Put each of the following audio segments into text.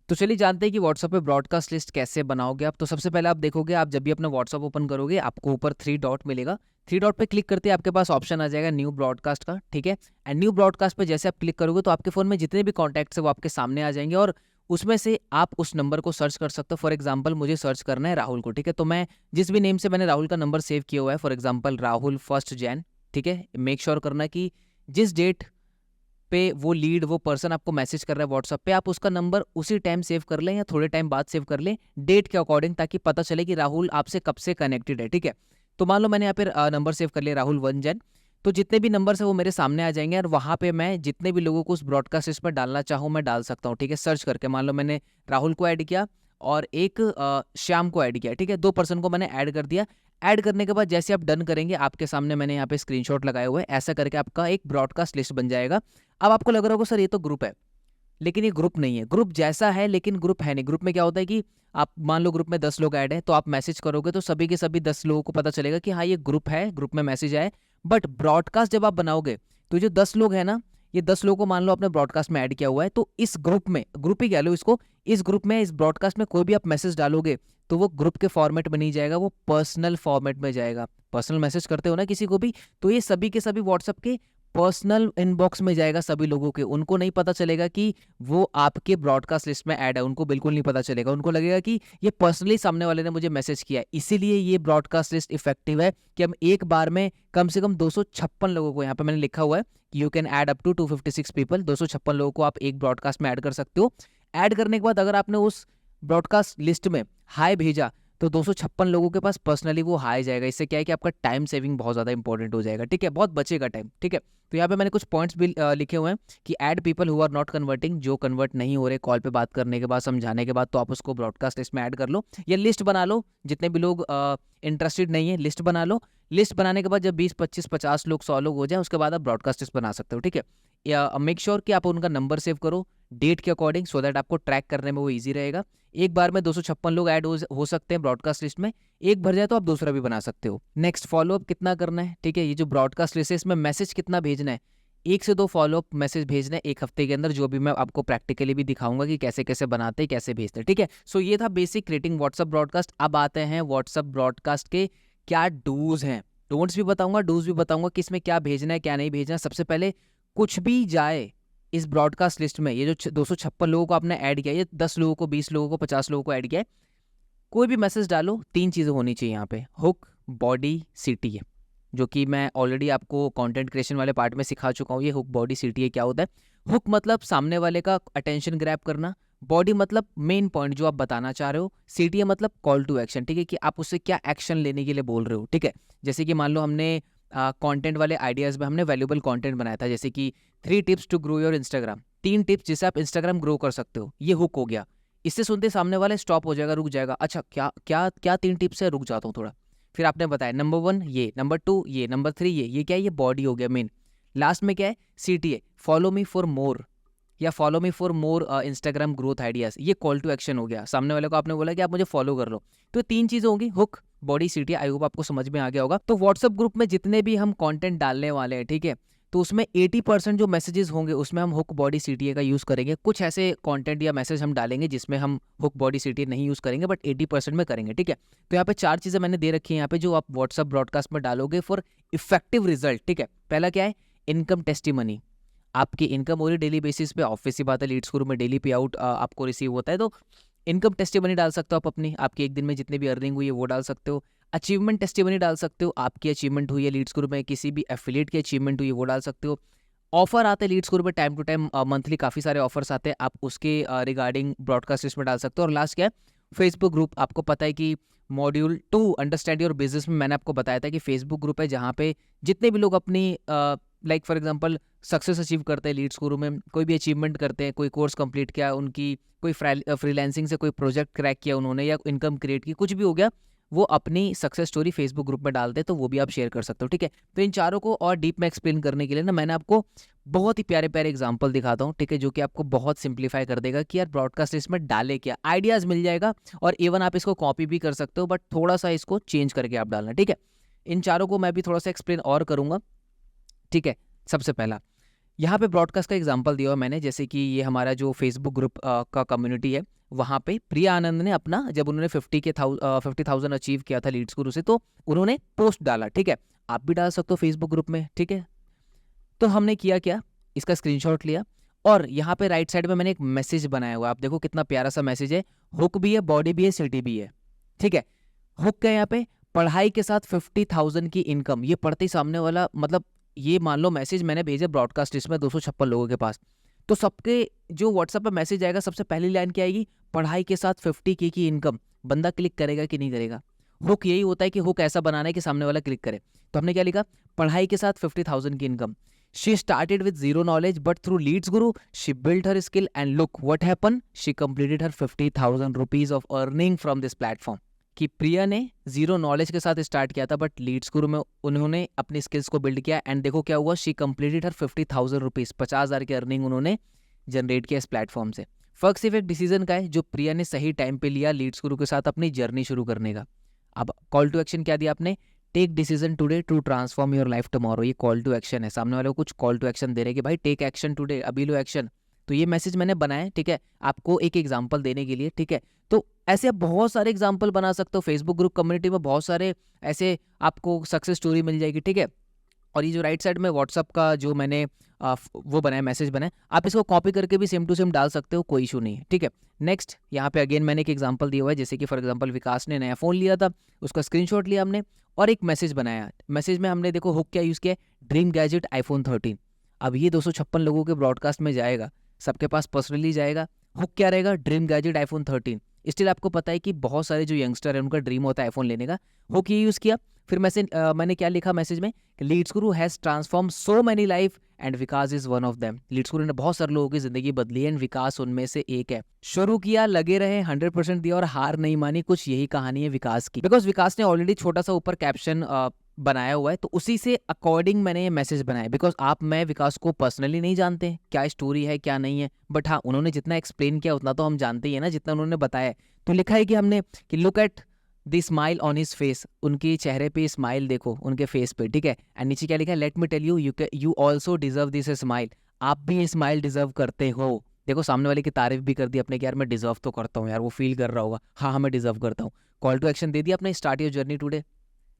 तो चलिए जानते हैं कि व्हाट्सएप पे ब्रॉडकास्ट लिस्ट कैसे बनाओगे आप। तो सबसे पहले आप देखोगे, आप जब भी अपना व्हाट्सएप ओपन करोगे आपको ऊपर 3 डॉट मिलेगा। 3 डॉट पे क्लिक करते ही आपके पास ऑप्शन आ जाएगा न्यू ब्रॉडकास्ट का, ठीक है। एंड न्यू ब्रॉडकास्ट पे जैसे आप क्लिक करोगे तो आपके फोन में जितने भी कॉन्टैक्ट्स है वो आपके सामने आ जाएंगे और उसमें से आप उस नंबर को सर्च कर सकते हो। फॉर एग्जाम्पल मुझे सर्च करना है राहुल को, ठीक है। तो मैं जिस भी नेम से मैंने राहुल का नंबर सेव किया हुआ है, फॉर एग्जाम्पल राहुल 1 जैन, ठीक है। मेक श्योर करना कि जिस डेट पे वो लीड वो पर्सन आपको मैसेज कर रहा है व्हाट्सएप पे, आप उसका नंबर उसी टाइम सेव कर लें या थोड़े टाइम बाद सेव कर लें डेट के अकॉर्डिंग, ताकि पता चले कि राहुल आपसे कब से कनेक्टेड है, ठीक है। तो मान लो मैंने यहाँ पे नंबर सेव कर लिया राहुल 1 जैन, तो जितने भी नंबर है वो मेरे सामने आ जाएंगे और वहां पे मैं जितने भी लोगों को उस ब्रॉडकास्ट लिस्ट में डालना चाहूँ मैं डाल सकता हूँ, ठीक है। सर्च करके मान लो मैंने राहुल को ऐड किया और एक श्याम को ऐड किया, ठीक है। 2 पर्सन को मैंने ऐड कर दिया। ऐड करने के बाद जैसे आप डन करेंगे आपके सामने मैंने यहाँ पे स्क्रीनशॉट लगाए हुए हैं, ऐसा करके आपका एक ब्रॉडकास्ट लिस्ट बन जाएगा। अब आपको लग रहा होगा सर ये तो ग्रुप है, लेकिन ये ग्रुप नहीं है। ग्रुप जैसा है लेकिन ग्रुप है नहीं। ग्रुप में क्या होता है कि आप मान लो ग्रुप में 10 लोग ऐड हैं, तो आप मैसेज करोगे तो सभी के सभी 10 लोगों को पता चलेगा कि हाँ ये ग्रुप है, ग्रुप में मैसेज आए। बट ब्रॉडकास्ट जब आप बनाओगे तो जो 10 लोग हैं ना, ये 10 लोगों को मान लो आपने ब्रॉडकास्ट में ऐड किया हुआ है, तो इस ग्रुप में, ग्रुप ही कह लो इसको, इस ग्रुप में इस ब्रॉडकास्ट में कोई भी आप मैसेज डालोगे तो वो ग्रुप के फॉर्मेट में नहीं जाएगा, वो पर्सनल फॉर्मेट में जाएगा। पर्सनल मैसेज करते हो ना किसी को भी, तो ये सभी के सभी व्हाट्सएप के पर्सनल इनबॉक्स में जाएगा सभी लोगों के। उनको नहीं पता चलेगा कि वो आपके ब्रॉडकास्ट लिस्ट में ऐड है, उनको बिल्कुल नहीं पता चलेगा। उनको लगेगा कि ये पर्सनली सामने वाले ने मुझे मैसेज किया है। इसीलिए ये ब्रॉडकास्ट लिस्ट इफेक्टिव है कि हम एक बार में कम से कम 256 लोगों को, यहाँ पे मैंने लिखा हुआ है कि you can add up to 256 people, 256 लोगों को आप एक ब्रॉडकास्ट में ऐड कर सकते हो। ऐड करने के बाद अगर आपने उस ब्रॉडकास्ट लिस्ट में हाई भेजा तो 256 लोगों के पास पर्सनली वो हाई जाएगा। इससे क्या है कि आपका टाइम सेविंग बहुत ज्यादा इंपॉर्टेंट हो जाएगा, ठीक है, बहुत बचेगा टाइम, ठीक है। तो यहाँ पे मैंने कुछ पॉइंट्स भी लिखे हुए हैं कि add people who are not converting, जो कन्वर्ट नहीं हो रहे कॉल पे बात करने के बाद, समझाने के बाद, तो आप उसको ब्रॉडकास्ट लिस्ट में ऐड कर लो या लिस्ट बना लो। जितने भी लोग इंटरेस्टेड नहीं है लिस्ट बना लो। लिस्ट बनाने के बाद जब 20 25 50 लोग 100 लोग हो जाए उसके बाद आप ब्रॉडकास्ट लिस्ट बना सकते हो, ठीक है। या मेक श्योर कि आप उनका नंबर सेव करो डेट के अकॉर्डिंग, सो दैट आपको ट्रैक करने में वो ईजी रहेगा। एक बार में 256 लोग ऐड हो सकते हैं ब्रॉडकास्ट लिस्ट में। एक भर जाए तो आप दूसरा भी बना सकते हो। नेक्स्ट फॉलोअप कितना करना है, ठीक है। ये जो ब्रॉडकास्ट लिस्ट है इसमें मैसेज कितना भेजना है, 1 से 2 फॉलोअप मैसेज भेजना है एक हफ्ते के अंदर, जो भी मैं आपको प्रैक्टिकली भी दिखाऊंगा कि कैसे कैसे बनाते हैं, कैसे भेजते हैं, ठीक है। सो ये था बेसिक क्रिएटिंग व्हाट्सएप ब्रॉडकास्ट। अब आते हैं व्हाट्सएप ब्रॉडकास्ट के क्या डूज हैं, डोंट्स भी बताऊंगा, डूज भी बताऊंगा कि इसमें क्या भेजना है क्या नहीं भेजना। सबसे पहले, कुछ भी जाए इस ब्रॉडकास्ट लिस्ट में, ये जो 256 लोगों को आपने ऐड किया, ये 10 लोगों को, 20 लोगों को, 50 लोगों को ऐड किया है, कोई भी मैसेज डालो 3 चीज़ें होनी चाहिए यहाँ पे, हुक, बॉडी, सीटीए, जो कि मैं ऑलरेडी आपको कंटेंट क्रिएशन वाले पार्ट में सिखा चुका हूँ। ये हुक, बॉडी, सीटीए क्या होता है। हुक मतलब सामने वाले का अटेंशन ग्रैब करना, बॉडी मतलब मेन पॉइंट जो आप बताना चाह रहे हो, सीटीए मतलब कॉल टू एक्शन, ठीक है, कि आप उससे क्या एक्शन लेने के लिए बोल रहे हो, ठीक है। जैसे कि मान लो हमने कंटेंट वाले आइडियाज़ में हमने वैल्यूबल कंटेंट बनाया था, जैसे कि 3 tips to grow your Instagram, 3 tips जिससे आप इंस्टाग्राम ग्रो कर सकते हो, ये हुक हो गया। इससे सुनते सामने वाले स्टॉप हो जाएगा, रुक जाएगा, अच्छा क्या क्या क्या 3 टिप्स है, रुक जाता हूँ थोड़ा। फिर आपने बताया नंबर 1 ये, नंबर 2 ये, नंबर 3 ये क्या है, ये बॉडी हो गया मेन। लास्ट में क्या है, CTA, follow me for more, या follow me for more Instagram growth ideas, ये कॉल टू एक्शन हो गया। सामने वाले को आपने बोला कि आप मुझे फॉलो कर लो। तो 3 चीजें होंगी, hook, body, CTA. I hope आपको समझ में आ गया होगा। तो व्हाट्सएप ग्रुप में जितने भी हम कंटेंट डालने वाले हैं, ठीक है, तो उसमें 80% जो मैसेजेस होंगे उसमें हम हुक, बॉडी, सीटीए का यूज करेंगे। कुछ ऐसे कंटेंट या मैसेज हम डालेंगे जिसमें हम हुक, बॉडी, सीटीए नहीं यूज करेंगे, बट 80% में करेंगे, ठीक है। तो यहाँ पे 4 चीजें मैंने दे रखी है यहाँ पे जो आप व्हाट्सएप ब्रॉडकास्ट में डालोगे फॉर इफेक्टिव रिजल्ट, ठीक है। पहला क्या है, इनकम टेस्टिमनी, आपकी इनकम हो रही डेली बेसिस पे, ऑब्वियस सी बात है लीड्स ग्रुप में डेली पे आउट आपको रिसीव होता है, तो इनकम टेस्टिमनी डाल सकते हो आप अपनी, आपकी एक दिन में जितने भी अर्निंग हुई है वो डाल सकते हो। अचीवमेंट टेस्टिमनी डाल सकते हो, आपकी अचीवमेंट हुई है लीड्स ग्रुप में, किसी भी एफिलिएट की अचीवमेंट हुई है वो डाल सकते हो। ऑफर आते हैं लीड्स ग्रुप में टाइम टू टाइम, मंथली काफ़ी सारे ऑफर्स आते हैं, आप उसके रिगार्डिंग ब्रॉडकास्ट लिस्ट में डाल सकते हो। और लास्ट क्या है, फेसबुक ग्रुप। आपको पता है कि मॉड्यूल 2 अंडरस्टैंड योर बिजनेस में मैंने आपको बताया था कि फेसबुक ग्रुप है जहाँ पे जितने भी लोग अपनी like for example success achieve करते हैं लीड्स गुरु में, कोई भी अचीवमेंट करते हैं, कोई कोर्स कंप्लीट किया, उनकी कोई फ्रीलांसिंग से कोई प्रोजेक्ट क्रैक किया उन्होंने, या इनकम क्रिएट की, कुछ भी हो गया, वो अपनी सक्सेस स्टोरी फेसबुक ग्रुप में डालते हैं, तो वो भी आप शेयर कर सकते हो, ठीक है। तो इन चारों को और डीप में एक्सप्लेन करने के लिए ना मैंने आपको बहुत ही प्यारे प्यारे एग्जाम्पल दिखाता हूँ, ठीक है, जो कि आपको बहुत सिंप्लीफाई कर देगा कि यार ब्रॉडकास्ट लिस्ट में डाले क्या, आइडियाज मिल जाएगा। और इवन आप इसको कॉपी भी कर सकते हो, बट थोड़ा सा इसको चेंज करके आप डालना, ठीक है। इन चारों को मैं भी थोड़ा सा एक्सप्लेन और करूंगा, ठीक है। सबसे पहला, यहाँ पे ब्रॉडकास्ट का एग्जांपल दिया हुआ मैंने, जैसे कि ये हमारा जो फेसबुक ग्रुप का कम्युनिटी है, वहाँ पे प्रिया आनंद ने अपना, जब उन्होंने 50,000 अचीव किया था लीड्स गुरु से, तो उन्होंने पोस्ट डाला, ठीक है। आप भी डाल सकते हो फेसबुक ग्रुप में, ठीक है। तो हमने किया क्या, इसका स्क्रीनशॉट लिया और यहाँ पे राइट साइड में मैंने एक मैसेज बनाया हुआ, आप देखो कितना प्यारा सा मैसेज है, हुक भी है, बॉडी भी है, सिटी भी है, ठीक है। हुक क्या है यहाँ पे, पढ़ाई के साथ 50,000 की इनकम। ये पढ़ते ही सामने वाला, मतलब ये मान लो मैसेज मैंने भेजा ब्रॉडकास्ट लिस्ट में 256 लोगों के पास, तो सबके जो व्हाट्सएप पे मैसेज आएगा, सबसे पहली लाइन क्या आएगी, पढ़ाई के साथ 50K की इनकम। बंदा क्लिक करेगा कि नहीं करेगा? हुक यही होता है कि हुक ऐसा बनाना है कि सामने वाला क्लिक करे। तो हमने क्या लिखा, पढ़ाई के साथ 50,000 की income. She started with zero knowledge but through Leads Guru she built her skill and look what happen, she completed her 50,000 rupees of earning from this platform. कि प्रिया ने जीरो नॉलेज के साथ स्टार्ट किया था, बट लीड्स गुरु में उन्होंने अपनी skills को बिल्ड किया एंड देखो क्या हुआ, शी कंप्लीटेड हर 50,000 रुपीज, 50,000 की अर्निंग उन्होंने जनरेट किया इस प्लेटफॉर्म से। फर्क सिर्फ एक डिसीजन का है, जो प्रिया ने सही टाइम पे लिया लीड्स गुरु के साथ अपनी जर्नी शुरू करने का। अब कॉल टू एक्शन क्या दिया आपने, take decision today to transform your life tomorrow. ये कॉल टू एक्शन है, सामने वाले को कुछ कॉल टू एक्शन दे रहे कि भाई टेक एक्शन टुडे, अभी लो एक्शन। तो ये मैसेज मैंने बनाया, ठीक है, आपको एक एग्जांपल देने के लिए, ठीक है। तो ऐसे आप बहुत सारे एग्जांपल बना सकते हो, फेसबुक ग्रुप कम्युनिटी में बहुत सारे ऐसे आपको सक्सेस स्टोरी मिल जाएगी, ठीक है। और ये जो राइट साइड में व्हाट्सअप का जो मैंने वो बनाया, मैसेज बनाया, आप इसको कॉपी करके भी सेम टू सेम डाल सकते हो, कोई इशू नहीं है, ठीक है। नेक्स्ट यहाँ पे अगेन मैंने एक एग्जांपल दिया हुआ है, जैसे कि फॉर एग्जांपल विकास ने नया फ़ोन लिया था, उसका स्क्रीनशॉट लिया हमने और एक मैसेज बनाया। मैसेज में हमने देखो हुक क्या यूज़ किया, ड्रीम गैजेट आईफोन 13। अब ये 256 लोगों के ब्रॉडकास्ट में जाएगा, सबके पास पर्सनली जाएगा। हुक क्या रहेगा, ड्रीम गैजेट आईफोन 13। स्टिल आपको पता है कि बहुत सारे जो यंगस्टर है उनका ड्रीम होता है आईफोन लेने का। हुक ये यूज़ किया। फिर मैंने क्या लिखा मैसेज में, Leads Guru has transform so many life and Vikas is one of them. Leads Guru ने बहुत सारे लोगों की जिंदगी बदली है एंड विकास उनमें से एक है। शुरू किया, लगे रहे, 100% दिया और हार नहीं मानी, कुछ यही कहानी है विकास की। बिकॉज विकास ने ऑलरेडी छोटा सा ऊपर कैप्शन बनाया हुआ है, तो उसी से अकॉर्डिंग मैंने ये मैसेज बनाया। बिकॉज मैं विकास को पर्सनली नहीं जानते हैं, क्या स्टोरी है क्या नहीं है, बट हाँ उन्होंने जितना एक्सप्लेन किया उतना तो हम जानते ही है ना, जितना उन्होंने बताया। तो लिखा है कि हमने कि look at the smile on his face, उनके चेहरे पे स्माइल देखो, उनके फेस पे, ठीक है। एंड नीचे क्या लिखा है, let me tell you you also deserve this smile. आप भी ये स्माइल डिजर्व करते हो। देखो सामने वाले की तारीफ भी कर दी अपने कि यार मैं डिजर्व तो करता हूँ, यार वो फील कर रहा होगा, हाँ मैं डिजर्व करता हूँ। कॉल टू एक्शन दे दिया अपने, स्टार्ट योर जर्नी टुडे,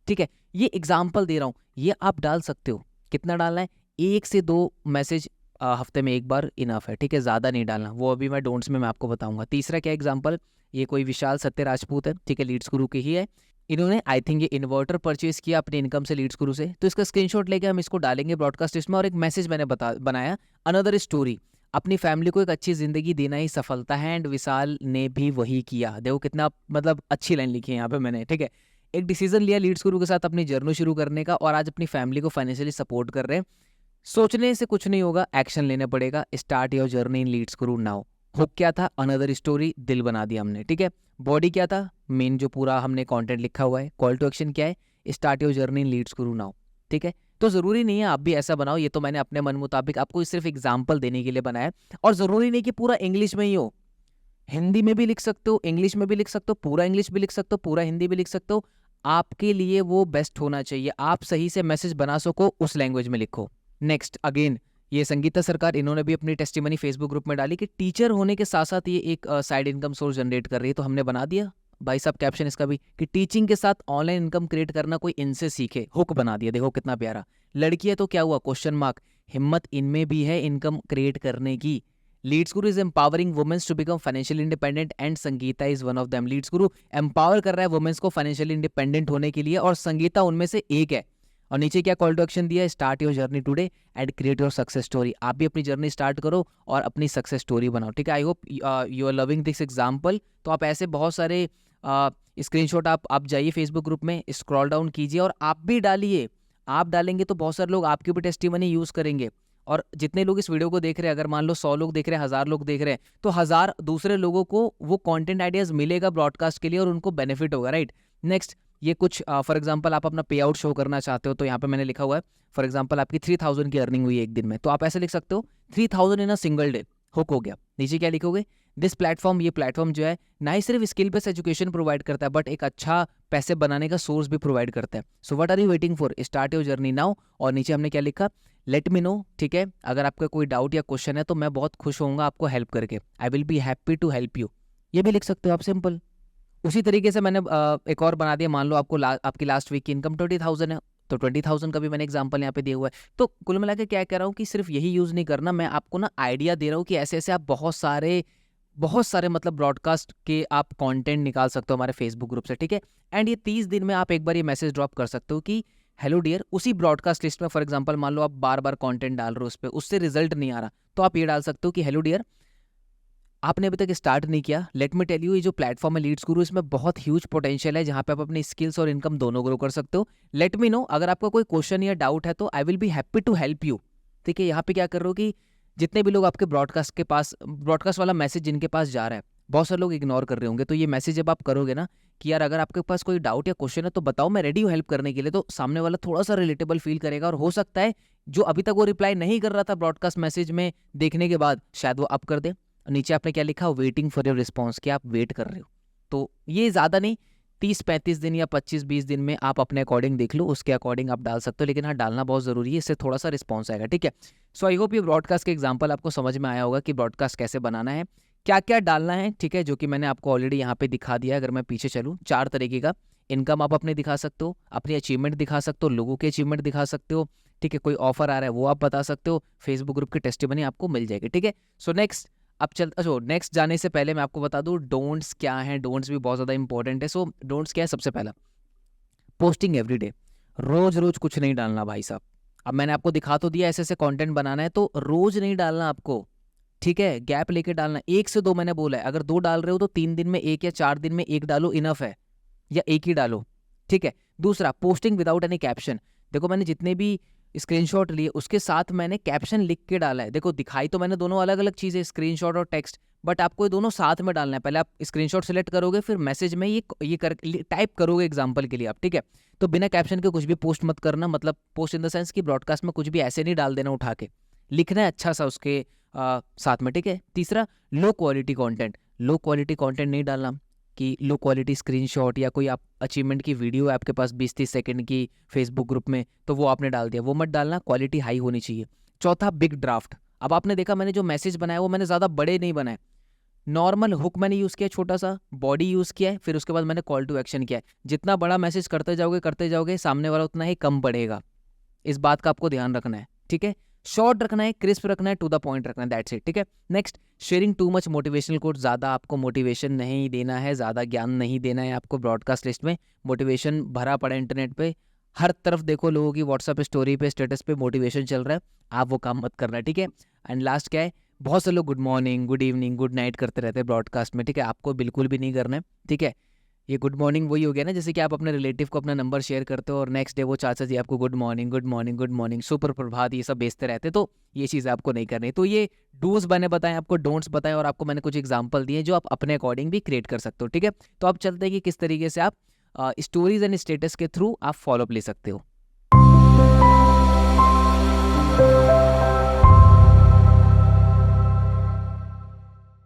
ठीक है। ये एग्जाम्पल दे रहा हूँ, ये आप डाल सकते हो। कितना डालना है, 1 से 2 मैसेज हफ्ते में एक बार इनफ है, ठीक है, ज़्यादा नहीं डालना। वो अभी मैं डोंट्स में मैं आपको बताऊंगा। तीसरा क्या एग्जाम्पल, ये कोई विशाल सत्य राजपूत है, ठीक है, लीड्स गुरु के ही है। इन्होंने आई थिंक ये इन्वर्टर परचेज किया अपनी इनकम से लीड्स गुरु से, तो इसका स्क्रीनशॉट लेके हम इसको डालेंगे ब्रॉडकास्ट लिस्ट में। और एक मैसेज मैंने बनाया, अनदर स्टोरी, अपनी फैमिली को एक अच्छी जिंदगी देना ही सफलता है एंड विशाल ने भी वही किया। देखो कितना मतलब अच्छी लाइन लिखी है यहाँ पे मैंने, ठीक है। एक डिसीजन लिया लीड्स गुरु के साथ अपनी जर्नी शुरू करने का और आज अपनी फैमिली को फाइनेंशियली सपोर्ट कर रहे हैं। सोचने से कुछ नहीं होगा, एक्शन लेना पड़ेगा। Start your journey in Leads Guru now. Hook क्या था, अनदर स्टोरी, दिल बना दिया हमने, ठीक है। बॉडी क्या था, मेन जो पूरा हमने कंटेंट लिखा हुआ है। कॉल टू एक्शन क्या है, start your journey in Leads Guru now, ठीक है। तो ज़रूरी नहीं है आप भी ऐसा बनाओ, ये तो मैंने अपने मन मुताबिक आपको सिर्फ एग्जाम्पल देने के लिए बनाया। और ज़रूरी नहीं कि पूरा इंग्लिश में ही हो, हिंदी में भी लिख सकते हो, इंग्लिश में भी लिख सकते हो, पूरा इंग्लिश भी लिख सकते हो, पूरा हिंदी भी लिख सकते हो। आपके लिए वो बेस्ट होना चाहिए, आप सही से मैसेज बना सको, उस लैंग्वेज में लिखो। नेक्स्ट अगेन ये संगीता सरकार, इन्होंने भी अपनी टेस्टिमनी फेसबुक ग्रुप में डाली कि टीचर होने के साथ साथ ये एक साइड इनकम सोर्स जनरेट कर रही है। तो हमने बना दिया भाई साहब कैप्शन इसका भी कि टीचिंग के साथ ऑनलाइन इनकम क्रिएट करना कोई इनसे सीखे। हुक बना दिया, देखो कितना प्यारा। लड़की है तो क्या हुआ, क्वेश्चन मार्क, हिम्मत इनमें भी है इनकम क्रिएट करने की। Leads Guru is empowering womens to become financially independent and Sangeeta is one of them. Leads Guru empower कर रहा है वुमेन्स को फाइनेंशियली इंडिपेंडेंट होने के लिए और संगीता उनमें से एक है। और नीचे क्या कॉल टू एक्शन दिया, start your journey today and create your success story. आप भी अपनी जर्नी स्टार्ट करो और अपनी सक्सेस स्टोरी बनाओ, ठीक है। I hope you are loving this example. तो आप ऐसे बहुत सारे स्क्रीनशॉट आप जाइए फेसबुक ग्रुप में, स्क्रॉल डाउन कीजिए और आप भी डालिए। आप डालेंगे तो बहुत सारे लोग आपकी भी टेस्टिमनी यूज़ करेंगे। और जितने लोग इस वीडियो को देख रहे हैं, अगर मान लो 100 लोग देख रहे हैं, 1000 लोग देख रहे हैं, तो 1000 दूसरे लोगों को वो कंटेंट आइडियाज मिलेगा ब्रॉडकास्ट के लिए और उनको बेनिफिट होगा, राइट। नेक्स्ट ये कुछ फॉर एग्जांपल आप अपना पे आउट शो करना चाहते हो, तो यहाँ पे मैंने लिखा हुआ है फॉर एग्जांपल आपकी 3000 की अर्निंग हुई एक दिन में, तो आप ऐसे लिख सकते हो 3000 इन अ सिंगल डे। हुक हो गया। नीचे क्या लिखोगे, दिस प्लेटफॉर्म, ये प्लेटफॉर्म जो है ना ही सिर्फ स्किल बेस्ड एजुकेशन प्रोवाइड करता है बट एक अच्छा पैसे बनाने का सोर्स भी प्रोवाइड करता है। So what are you waiting for, start your journey now. और नीचे हमने क्या लिखा, लेट मी नो, ठीक है। अगर आपका कोई डाउट या क्वेश्चन है तो मैं बहुत खुश होऊंगा आपको हेल्प करके, I will be happy to help you. ये भी लिख सकते हो आप, सिंपल। उसी तरीके से मैंने एक और बना दिया, मान लो आपको आपकी लास्ट वीक की इनकम 20,000 है तो 20,000 का भी मैंने एग्जांपल यहाँ पे दिया हुआ है। तो कुल मिला के क्या कह रहा हूँ कि सिर्फ यही यूज़ नहीं करना, मैं आपको ना आइडिया दे रहा हूँ कि ऐसे ऐसे आप बहुत सारे मतलब ब्रॉडकास्ट के आप कंटेंट निकाल सकते हो हमारे फेसबुक ग्रुप से, ठीक है। एंड ये 30 दिन में आप एक बार ये मैसेज ड्रॉप कर सकते हो कि हेलो डियर, उसी ब्रॉडकास्ट लिस्ट में। फॉर एग्जांपल मान लो आप बार बार कंटेंट डाल रहे हो उस पर, उससे रिजल्ट नहीं आ रहा, तो आप ये डाल सकते हो कि हेलो डियर, आपने अभी तक स्टार्ट नहीं किया, लेट मी टेल यू, ये जो प्लेटफॉर्म है लीड्स गुरु, इसमें बहुत ह्यूज पोटेंशियल है जहां पे आप अपनी स्किल्स और इनकम दोनों ग्रो कर सकते हो। लेट मी नो, अगर आपका कोई क्वेश्चन या डाउट है तो I will be happy to help you, ठीक है। यहाँ पे क्या कर रहे हो कि जितने भी लोग आपके ब्रॉडकास्ट के पास, ब्रॉडकास्ट वाला मैसेज जिनके पास जा रहा है, बहुत सारे लोग इग्नोर कर रहे होंगे, तो ये मैसेज जब आप करोगे ना कि यार अगर आपके पास कोई डाउट या क्वेश्चन है तो बताओ, मैं रेडी हूँ हेल्प करने के लिए, तो सामने वाला थोड़ा सा रिलेटेबल फील करेगा। और हो सकता है जो अभी तक वो रिप्लाई नहीं कर रहा था ब्रॉडकास्ट मैसेज में देखने के बाद, शायद वो अप कर दे। नीचे आपने क्या लिखा, वेटिंग फॉर योर रिस्पॉन्स, कि आप वेट कर रहे हो। तो ये ज़्यादा नहीं, 30-35 दिन या 25-20 दिन में आप अपने अकॉर्डिंग देख लो, उसके अकॉर्डिंग आप डाल सकते हो, लेकिन हाँ डालना बहुत ज़रूरी है, इससे थोड़ा सा रिस्पॉन्स आएगा, ठीक है। सो आई होप ये ब्रॉडकास्ट के एग्जाम्पल आपको समझ में आया होगा कि ब्रॉडकास्ट कैसे बनाना है, क्या क्या डालना है, ठीक है, जो कि मैंने आपको ऑलरेडी यहाँ पे दिखा दिया। अगर मैं पीछे चलूँ, 4 तरीके का इनकम आप अपने दिखा सकते हो, अपनी अचीवमेंट दिखा सकते हो, लोगों के अचीवमेंट दिखा सकते हो, ठीक है, कोई ऑफर आ रहा है वो आप बता सकते हो, फेसबुक ग्रुप की टेस्टिमनी आपको मिल जाएगी, ठीक है। सो नेक्स्ट, अब अच्छा नेक्स्ट जाने से पहले मैं आपको बता दूं डोंट्स क्या हैं। डोंट्स भी बहुत ज़्यादा इंपॉर्टेंट है। सो डोंट्स क्या है, सबसे पहला, पोस्टिंग एवरीडे, रोज रोज कुछ नहीं डालना भाई साहब। अब मैंने आपको दिखा तो दिया ऐसे ऐसे कंटेंट बनाना है, तो रोज नहीं डालना आपको, ठीक है, गैप लेके डालना। 1 से 2 मैंने बोला है, अगर 2 डाल रहे हो तो 3 दिन में 1 या 4 दिन में 1 डालो, इनफ है, या 1 ही डालो, ठीक है। दूसरा, पोस्टिंग विदाउट एनी कैप्शन। देखो मैंने जितने भी स्क्रीनशॉट लिए उसके साथ मैंने कैप्शन लिख के डाला है। देखो दिखाई तो मैंने दोनों अलग अलग चीज़ें, स्क्रीनशॉट और टेक्स्ट, बट आपको ये दोनों साथ में डालना है। पहले आप स्क्रीनशॉट सेलेक्ट करोगे, फिर मैसेज में ये कर टाइप करोगे एग्जांपल के लिए आप, ठीक है। तो बिना कैप्शन के कुछ भी पोस्ट मत करना, मतलब पोस्ट इन द सेंस कि ब्रॉडकास्ट में कुछ भी ऐसे नहीं डाल देना उठा के, लिखना है अच्छा सा उसके साथ में, ठीक है। तीसरा, low quality content, low quality content नहीं डालना कि लो क्वालिटी स्क्रीनशॉट या कोई आप अचीवमेंट की वीडियो है आपके पास 20-30 सेकंड की फेसबुक ग्रुप में, तो वो आपने डाल दिया, वो मत डालना, क्वालिटी हाई होनी चाहिए। चौथा, बिग ड्राफ्ट। अब आपने देखा मैंने जो मैसेज बनाया वो मैंने ज़्यादा बड़े नहीं बनाए, नॉर्मल हुक मैंने यूज़ किया, छोटा सा बॉडी यूज़ किया है, फिर उसके बाद मैंने कॉल टू एक्शन किया है। जितना बड़ा मैसेज करते जाओगे सामने वाला उतना ही कम पड़ेगा, इस बात का आपको ध्यान रखना है, ठीक है। शॉर्ट रखना है, क्रिस्प रखना है, टू द पॉइंट रखना है, दैट्स इट, ठीक है। Next, sharing too much motivational quote, ज़्यादा आपको मोटिवेशन नहीं देना है, ज़्यादा ज्ञान नहीं देना है आपको ब्रॉडकास्ट लिस्ट में। मोटिवेशन भरा पड़ा इंटरनेट पे, हर तरफ देखो लोगों की व्हाट्सएप स्टोरी पे, स्टेटस पे मोटिवेशन चल रहा है, आप वो काम मत करना, ठीक है। एंड लास्ट क्या है, बहुत से लोग good morning, good evening, good night करते रहते हैं ब्रॉडकास्ट में, ठीक है, आपको बिल्कुल भी नहीं करना है, ठीक है। ये गुड मॉर्निंग वही हो गया ना, जैसे कि आप अपने रिलेटिव को अपना नंबर शेयर करते हो और नेक्स्ट डे वो चाचा जी आपको good morning, good morning, good morning, super प्रभात, ये सब बेचते रहते, तो ये चीज़ें आपको नहीं करनी। तो ये डूज मैंने बताएं, आपको डोंट्स बताएं, और आपको मैंने कुछ एग्जांपल दिए जो आप अपने अकॉर्डिंग भी क्रिएट कर सकते हो, ठीक है। तो आप चलते हैं कि किस तरीके से आप स्टोरीज एंड स्टेटस के थ्रू आप फॉलोअप ले सकते हो।